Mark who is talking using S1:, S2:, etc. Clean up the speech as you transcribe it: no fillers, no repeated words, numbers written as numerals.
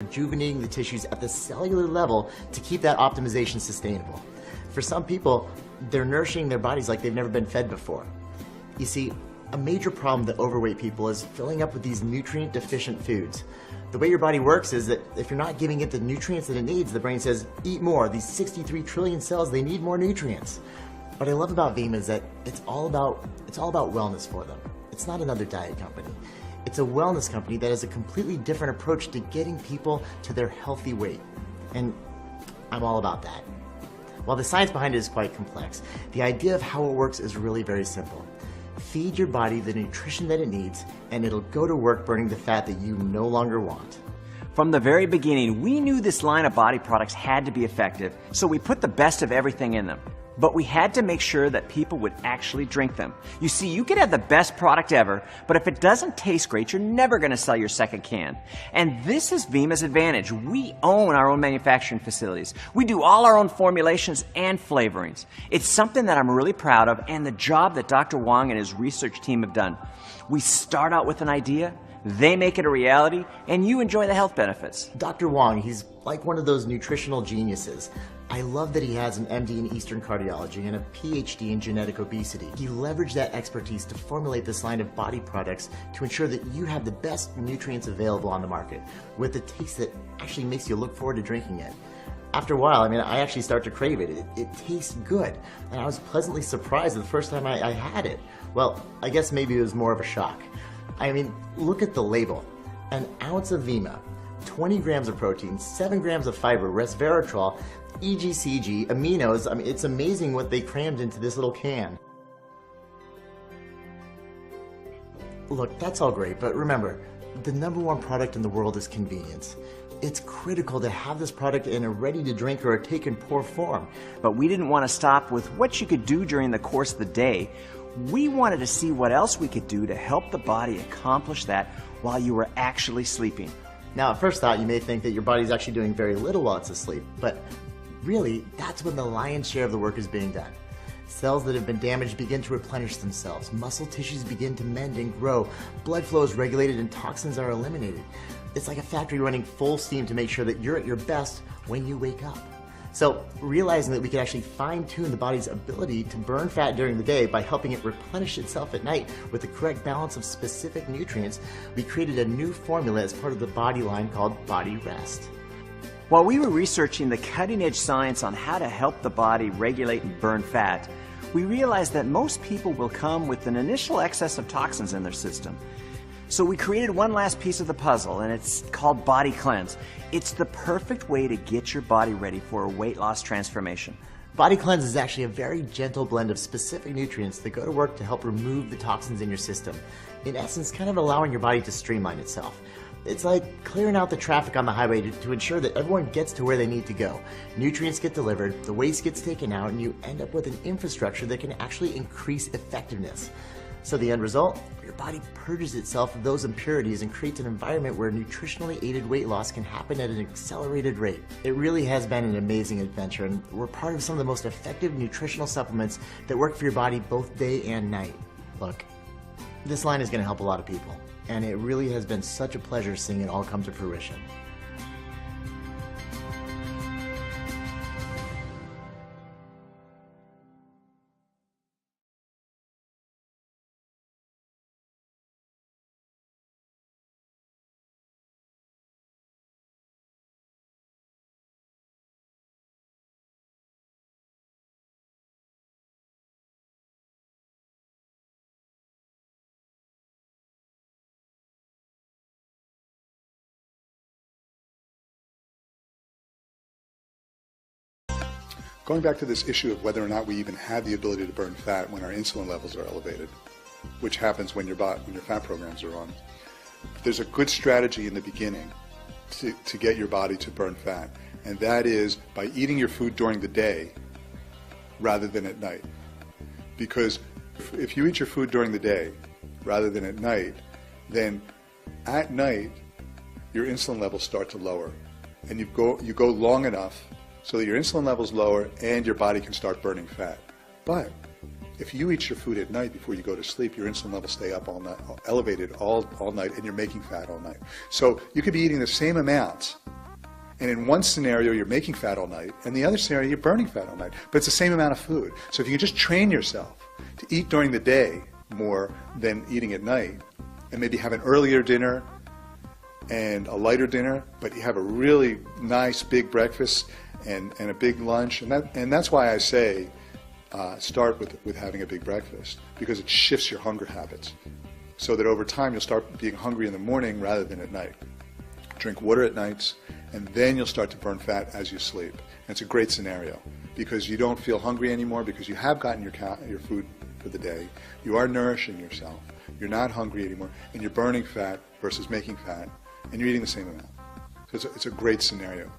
S1: rejuvenating the tissues at the cellular level to keep that optimization sustainable. For some people, they're nourishing their bodies like they've never been fed before. You see, a major problem that overweight people is filling up with these nutrient deficient foods. The way your body works is that if you're not giving it the nutrients that it needs, the brain says, eat more. These 63 trillion cells, they need more nutrients. What I love about Vima is that it's all about wellness for them. It's not another diet company. It's a wellness company that has a completely different approach to getting people to their healthy weight. And I'm all about that. While the science behind it is quite complex, the idea of how it works is really very simple. Feed your body the nutrition that it needs, and it'll go to work burning the fat that you no longer want.
S2: From the very beginning, we knew this line of body products had to be effective, so we put the best of everything in them. But we had to make sure that people would actually drink them. You see, you could have the best product ever, but if it doesn't taste great, you're never going to sell your second can. And this is Vima's advantage. We own our own manufacturing facilities. We do all our own formulations and flavorings. It's something that I'm really proud of, and the job that Dr. Wong and his research team have done. We start out with an idea, they make it a reality, and you enjoy the health benefits.
S1: Dr. Wong, he's like one of those nutritional geniuses. I love that he has an MD in Eastern cardiology and a PhD in genetic obesity. He leveraged that expertise to formulate this line of body products to ensure that you have the best nutrients available on the market with a taste that actually makes you look forward to drinking it. After a while, I actually start to crave it. It tastes good, and I was pleasantly surprised the first time I had it. Well, I guess maybe it was more of a shock. Look at the label. An ounce of Vima, 20 grams of protein, 7 grams of fiber, resveratrol, EGCG, aminos. It's amazing what they crammed into this little can. Look, that's all great, but remember, the #1 product in the world is convenience. It's critical to have this product in a ready-to-drink or a take-and-pour form.
S2: But we didn't want to stop with what you could do during the course of the day. We wanted to see what else we could do to help the body accomplish that while you were actually sleeping.
S1: Now, at first thought, you may think that your body's actually doing very little while it's asleep, but really, that's when the lion's share of the work is being done. Cells that have been damaged begin to replenish themselves, muscle tissues begin to mend and grow, blood flow is regulated, and toxins are eliminated. It's like a factory running full steam to make sure that you're at your best when you wake up. So, realizing that we can actually fine-tune the body's ability to burn fat during the day by helping it replenish itself at night with the correct balance of specific nutrients, we created a new formula as part of the body line called Body Rest.
S2: While we were researching the cutting-edge science on how to help the body regulate and burn fat, we realized that most people will come with an initial excess of toxins in their system. So we created one last piece of the puzzle, and it's called Body Cleanse. It's the perfect way to get your body ready for a weight loss transformation.
S1: Body Cleanse is actually a very gentle blend of specific nutrients that go to work to help remove the toxins in your system. In essence, kind of allowing your body to streamline itself. It's like clearing out the traffic on the highway to ensure that everyone gets to where they need to go. Nutrients get delivered, the waste gets taken out, and you end up with an infrastructure that can actually increase effectiveness. So the end result? Your body purges itself of those impurities and creates an environment where nutritionally aided weight loss can happen at an accelerated rate. It really has been an amazing adventure, and we're part of some of the most effective nutritional supplements that work for your body both day and night. Look, this line is going to help a lot of people, and it really has been such a pleasure seeing it all come to fruition.
S3: Going back to this issue of whether or not we even have the ability to burn fat when our insulin levels are elevated, which happens when your fat programs are on, there's a good strategy in the beginning to get your body to burn fat, and that is by eating your food during the day rather than at night. Because if you eat your food during the day rather than at night, then at night your insulin levels start to lower, and you go long enough so that your insulin level's lower and your body can start burning fat. But if you eat your food at night before you go to sleep, your insulin levels stay up all night, elevated all night, and you're making fat all night. So you could be eating the same amount And in one scenario, you're making fat all night, and the other scenario, you're burning fat all night. But it's the same amount of food. So if you can just train yourself to eat during the day more than eating at night, and maybe have an earlier dinner and a lighter dinner, but you have a really nice big breakfast and a big lunch, and that's why I say start with having a big breakfast, because it shifts your hunger habits, so that over time you'll start being hungry in the morning rather than at night. Drink water at nights, and then you'll start to burn fat as you sleep. And it's a great scenario, because you don't feel hungry anymore, because you have gotten your food for the day. You are nourishing yourself. You're not hungry anymore, and you're burning fat versus making fat, and you're eating the same amount. So it's a great scenario.